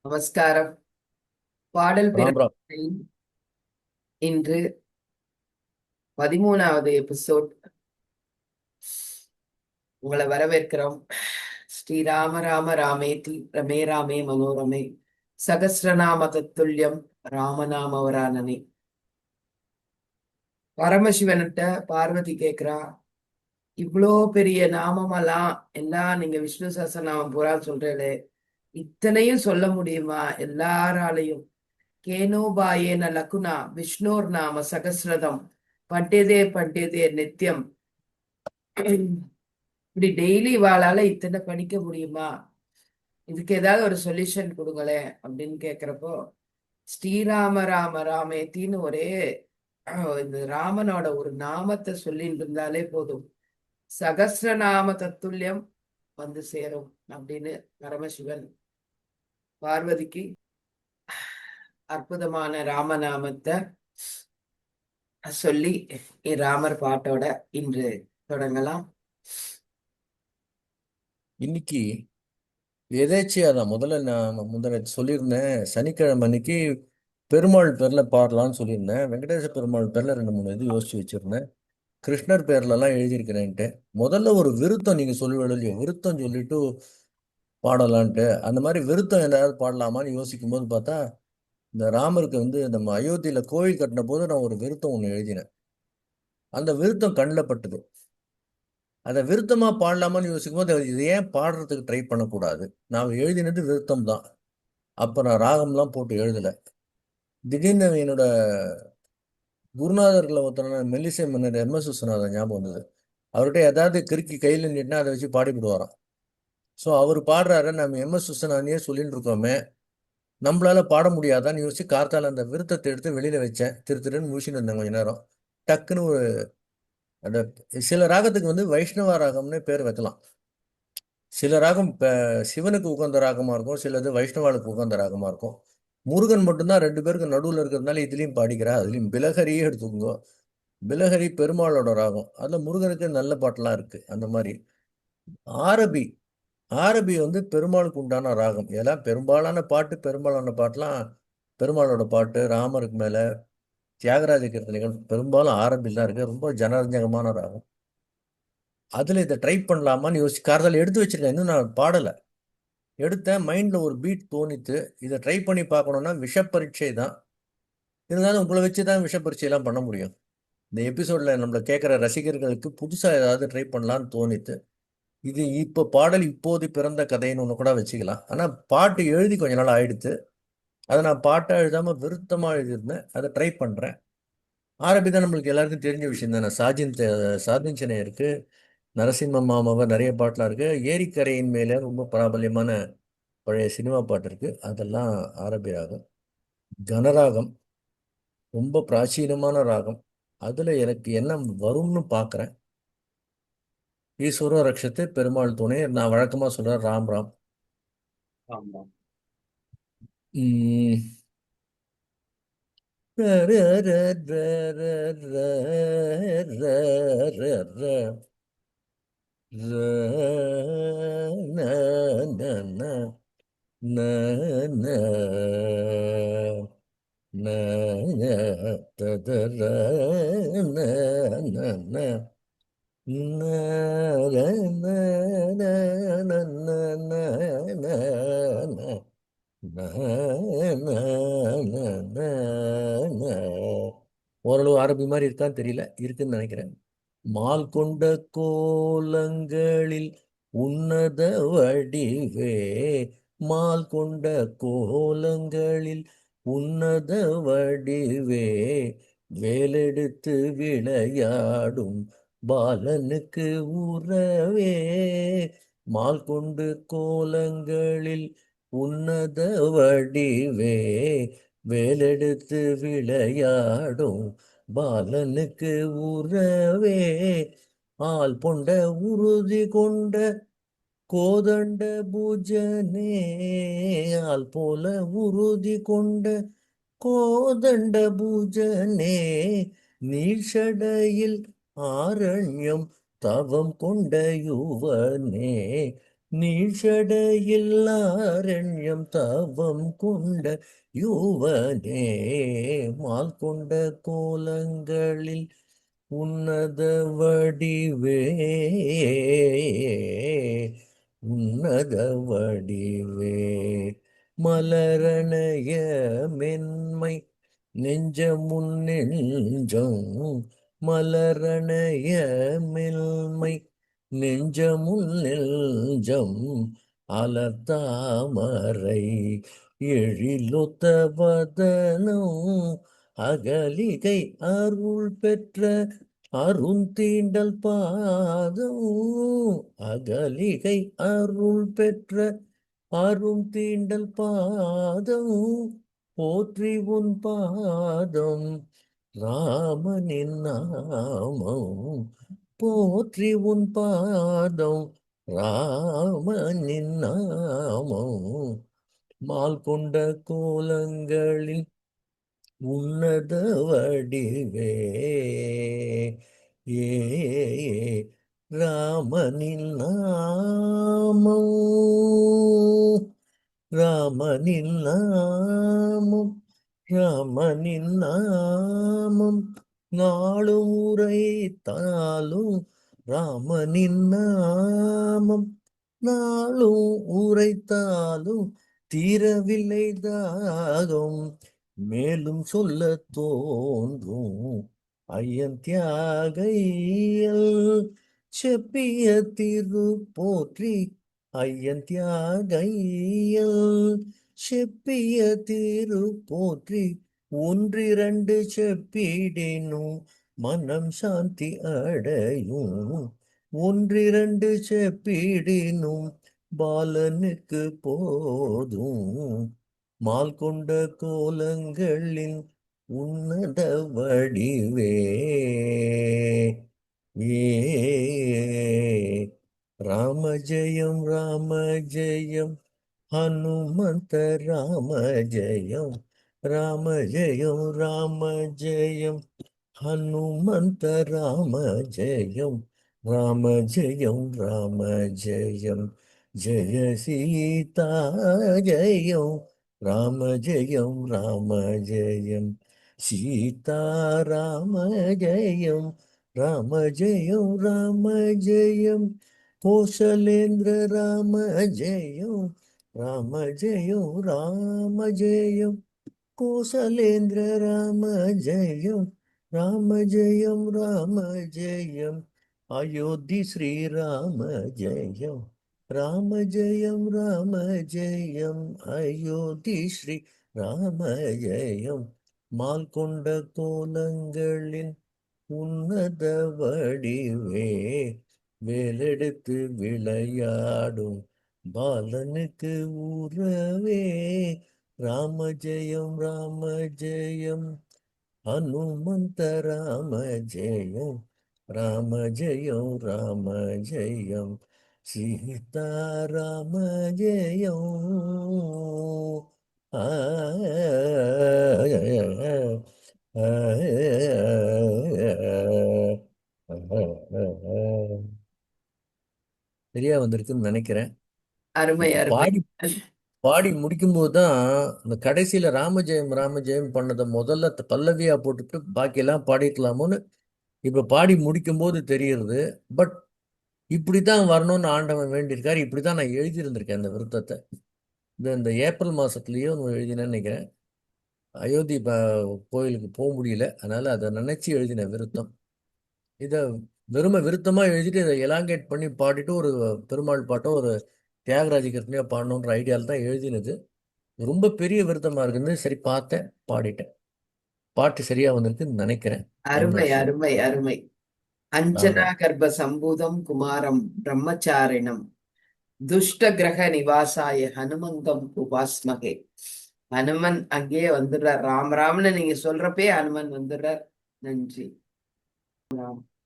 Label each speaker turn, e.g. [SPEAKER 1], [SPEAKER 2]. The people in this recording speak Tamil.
[SPEAKER 1] நமஸ்காரம். பாடல்
[SPEAKER 2] ராம் ராம்.
[SPEAKER 1] பிறந்ததில் இன்று 13வது எபிசோட். உங்களை வரவேற்கிறோம். ஸ்ரீராம ராம ராமேதி ரமே ராமே மனோரமே சகஸ்ரநாம தத்துல்யம் ராமநாமவரானனே. பரமசிவன்கிட்ட பார்வதி கேக்குறா, இவ்வளோ பெரிய நாமமெல்லாம் எல்லாம் நீங்க விஷ்ணு சஹஸ்ரநாமம் பூரா சொல்றீங்களே, இத்தனையும் சொல்ல முடியுமா எல்லாராலையும்? கேனோபாயேன லகுனா விஷ்ணோர் நாம சகஸ்ரதம் பண்டிதே பண்டிதே நித்யம். இப்படி டெய்லி வாழால இத்தனை படிக்க முடியுமா? இதுக்கு ஏதாவது ஒரு சொல்யூஷன் கொடுங்களேன் அப்படின்னு கேக்குறப்போ, ஸ்ரீராம ராம ராமேத்தின்னு ஒரே இந்த ராமனோட ஒரு நாமத்தை சொல்லிட்டு இருந்தாலே போதும், சகஸ்ரநாம தத்துல்யம் வந்து சேரும் அப்படின்னு பரமசிவன் பார்வதிக்கு அற்புதமான ராமநாமத்தை சொல்லி ராமர் பாட்டோட இன்று தொடங்கலாம்.
[SPEAKER 2] இன்னைக்கு எதேச்சியா தான் முதல்ல சொல்லியிருந்தேன். சனிக்கிழமை அன்னைக்கு பெருமாள் பேர்ல பாடலாம்னு சொல்லியிருந்தேன். வெங்கடேச பெருமாள் பேர்ல ரெண்டு மூணு இது யோசிச்சு வச்சிருந்தேன். கிருஷ்ணர் பேர்ல எல்லாம் எழுதியிருக்கிறேன்ட்டு முதல்ல ஒரு விருத்தம் நீங்க சொல்லுவேன் இல்லையோ, விருத்தம் சொல்லிட்டு பாடலான்ட்டு அந்த மாதிரி விருத்தம் ஏதாவது பாடலாமான்னு யோசிக்கும் போது பார்த்தா, இந்த ராமருக்கு நம்ம அயோத்தியில கோயில் கட்டின போது நான் ஒரு விருத்தம் ஒன்று எழுதினேன். அந்த விருத்தம் கண்ணில் பட்டது. அதை விருத்தமா பாடலாமான்னு யோசிக்கும் போது இது ஏன் பாடுறதுக்கு ட்ரை பண்ணக்கூடாது. நான் எழுதினது விருத்தம் தான். அப்ப நான் ராகம்லாம் போட்டு எழுதல. திடீர்னு என்னோட குருநாதர்களை ஒருத்தன மெல்லிசை மன்னர் எம்.எஸ். விஸ்வநாதன் ஞாபகம் வந்தது. அவர்கிட்ட ஏதாவது கிறுக்கி கையில் நீட்டினா அதை வச்சு பாடிவிடுவாராம். ஸோ அவர் பாடுறாரு, நம்ம எம்.எஸ். விஸ்வநாதனையே சொல்லிட்டு இருக்கோமே, நம்மளால பாட முடியாதான்னு யோசிச்சு கார்த்தால அந்த விருத்தத்தை எடுத்து வெளியில வச்சேன். திரு திருன்னு முடிச்சுட்டு இருந்தேன் கொஞ்ச நேரம். டக்குன்னு அந்த சில ராகத்துக்கு வைஷ்ணவ ராகம்னு பேர் வைக்கலாம். சில ராகம் சிவனுக்கு உகந்த ராகமா இருக்கும், சிலது வைஷ்ணவாளுக்கு உகந்த ராகமா இருக்கும். முருகன் மட்டும்தான் ரெண்டு பேருக்கு நடுவில் இருக்கிறதுனால இதுலயும் பாடிக்கிறா. அதுலயும் பிலஹரியே எடுத்துக்கோங்க. பிலஹரி பெருமாளோட ராகம். அதுல முருகனுக்கு நல்ல பாட்டெல்லாம் இருக்கு. அந்த மாதிரி ஆரபி ஆரபி பெருமாளுக்கு உண்டான ராகம். எல்லாம் பெரும்பாலான பாட்டு, பெரும்பாலான பாட்டுலாம் பெருமாளோட பாட்டு. ராமருக்கு மேல தியாகராஜ கீர்த்தனைகள் பெரும்பாலும் ஆரபில் தான் இருக்கு. ரொம்ப ஜனரஞ்சகமான ராகம். அதுல இதை ட்ரை பண்ணலாமான்னு யோசிச்சு காரதால எடுத்து வச்சிருக்கேன். இன்னும் நான் பாடலை. எடுத்தேன், மைண்டில் ஒரு பீட் தோணித்து இதை ட்ரை பண்ணி பார்க்கணுன்னா விஷப்பரீட்சை தான். இருந்தாலும் உங்களை வச்சு தான் விஷப்பரீட்சையெல்லாம் பண்ண முடியும். இந்த எபிசோடில் நம்மளை கேட்குற ரசிகர்களுக்கு புதுசாக ஏதாவது ட்ரை பண்ணலான்னு தோணித்து இது இப்போ பாடல் இப்போது பிறந்த கதைன்னு ஒன்று கூட வச்சுக்கலாம். ஆனால் பாட்டு எழுதி கொஞ்ச நாள் ஆயிடுத்து. அதை நான் பாட்டாக எழுதாமல் விருத்தமாக எழுதியிருந்தேன். அதை ட்ரை பண்ணுறேன். ஆரம்பி தான் நம்மளுக்கு எல்லாருக்கும் தெரிஞ்ச விஷயம் தானே. சாதிஞ்சனை இருக்கு, நரசிம்ம மாமாவை நிறைய பாட்டெலாம் இருக்கு. ஏரிக்கரையின் மேலே ரொம்ப பிராபல்யமான பழைய சினிமா பாட்டு இருக்கு. அதெல்லாம் ஆரம்பி ராகம். கனராகம் ரொம்ப பிராச்சீனமான ராகம். அதுல எனக்கு என்ன வரும்னு பார்க்குறேன். ஈஸ்வரோ ரக்ஷத்து, பெருமாள் துணை. நான் வழக்கமா சொல்றேன் ராம் ராம்.
[SPEAKER 1] ஆமா.
[SPEAKER 2] உம் ர ர ர ர ர ர ர ர ர ர ந ந ந ந ந ந ந த த ர ந ந ந ந ர ந ந ந ந ந ந ந ந ந ந ந ந. ஓரளவு ஆரம்பி மாதிரி இருக்கான்னு தெரியல, இருக்குன்னு நினைக்கிறேன். மால் கொண்ட கோலங்களில் உன்னத வடிவே, மால் கொண்ட கோலங்களில் உன்னத வடிவே, வேலெடுத்து விளையாடும் பாலனுக்கு உறவே. மால் கொண்டு கோலங்களில் உன்னத வடிவே, வேலெடுத்து விளையாடும் பாலனுக்கு உறவே. ஆள் பொண்ட உறுதி கொண்ட கோதண்ட பூஜனே, ஆள் போல உறுதி கொண்ட கோதண்ட பூஜனே, நீழ்ஷடையில் ஆரண்யம் தவம் கொண்ட யுவனே, நீழ்ஷடையில்லாரண்யம் தவம் கொண்ட யுவனே மால் கொண்ட கோலங்களில் உன்னத வடிவே உன்னத வடிவே மலரணைய மென்மை நெஞ்சமுன் நெஞ்சம் மலரணைய மென்மை நெஞ்சமுள் நெஞ்சம் அலர்தாமரை எழிலொத்த வதனம் அகலிகை அருள் பெற்ற அருந்தீண்டல் பாதம் அகலிகை அருள் பெற்ற அருந்தீண்டல் பாதம் போற்றி உன் பாதம் ராமனின் நாமம் போற்றி உன் பாதம் ராமனின் நாமம் மால் கொண்ட கோலங்களில் உன்னத வடிவே ஏ ராமனின் நாமம் ராமனின் நாமம் ராமனின் நாமம் நாளும் உரைத்தாலும் ராமனின் நாமம் நாளும் உரைத்தாலும் தீரவில்லை தாகம் மேலும் சொல்ல தோன்றும் ஐயன் தியாகையல் செப்பிய திரு போற்றி ஐயன் தியாகையல் செப்பிய திரு போற்றி ஒன்றிரண்டு செப்பிடினும் மனம் சாந்தி அடையும் ஒன்றிரண்டு செப்பிடினும் பாலனுக்கு போதும் மால் கொண்ட கோலங்களின் உன்னத வடிவே ஏ ராம ஜெயம் ராம ஜெயம் ஹனுமந்த ராம ஜெயம் ராம ஜெயம் ராம ஜெயம் ஹனுமந்த ராம ஜெயம் ராம ஜெயம் ராம ஜெயம் ஜெய சீதா ஜெயம் ராம ஜெயம் ராம ஜெயம் சீதா ராம ஜெயம் ராம ஜெயம் ராம ஜெயம் கோசலேந்திர ராம ஜெயம் ராம ஜெயம் ராம ஜெயம் கோசலேந்திர ராம ஜெயம் ராம ஜெயம் ராம ஜெயம் அயோத்தி ஸ்ரீராம ஜெயம் ராம ஜெயம் ராம ஜெயம் அயோத்தி ஸ்ரீ ராம ஜெயம் மால் கொண்ட கோலங்களின் உன்னத வடிவே வேலெடுத்து விளையாடும் பாலனுக்கு உறவே ராம ஜெயம் ராம ஜெயம் ஹனுமந்த ராம ஜெயம் ராம ஜெயம் ராம ஜெயம் சீதா ராம ஜெயம் ஆ சரியா வந்திருக்குன்னு நினைக்கிறேன்.
[SPEAKER 1] அருமை,
[SPEAKER 2] இப்ப
[SPEAKER 1] அருமை.
[SPEAKER 2] பாடி பாடி முடிக்கும்போது தான் இந்த கடைசியில ராமஜெயம் ராமஜெயம் பண்ணதை முதல்ல பல்லவியா போட்டுட்டு பாக்கியெல்லாம் பாடிக்கலாமோன்னு இப்ப பாடி முடிக்கும்போது தெரியுது. பட் இப்படித்தான் வரணும்னு ஆண்டவன் வேண்டியிருக்காரு. இப்படித்தான் நான் எழுதியிருந்திருக்கேன் இந்த விருத்தத்தை. இந்த ஏப்ரல் மாசத்துலயோ எழுதினேன்னு நினைக்கிறேன். அயோத்தி கோயிலுக்கு போக முடியல, அதனால அதை நினைச்சு எழுதின விருத்தம். இதை வெறுமை விருத்தமா எழுதிட்டு இதை எலாங்கேட் பண்ணி பாடிட்டு ஒரு பெருமாள் பாட்டோ ஒரு தியாகராஜ கீர்த்தனையோ பாடணுன்ற ஐடியாவில் தான் எழுதினது. ரொம்ப பெரிய விருத்தமா இருக்குன்னு சரி பார்த்தேன், பாடிட்டேன். பாட்டு சரியா வந்திருக்குன்னு நினைக்கிறேன். ஐம்
[SPEAKER 1] அருமை,
[SPEAKER 2] நாட் ஷூர்.
[SPEAKER 1] அருமை, அருமை. அஞ்சனா
[SPEAKER 2] அவ்வளவுதான்.
[SPEAKER 1] கர்ப்ப சம்பூதம் குமாரம் பிரம்மச்சாரிணம் துஷ்ட கிரக நிவாசாய ஹனுமந்தம் உபாஸ்மகே. ஹனுமன் அங்கேயே வந்துடுறார். ராம் ராம்னு நீங்க சொல்றப்பே ஹனுமன் வந்துடுறார். நன்றி. ராம்.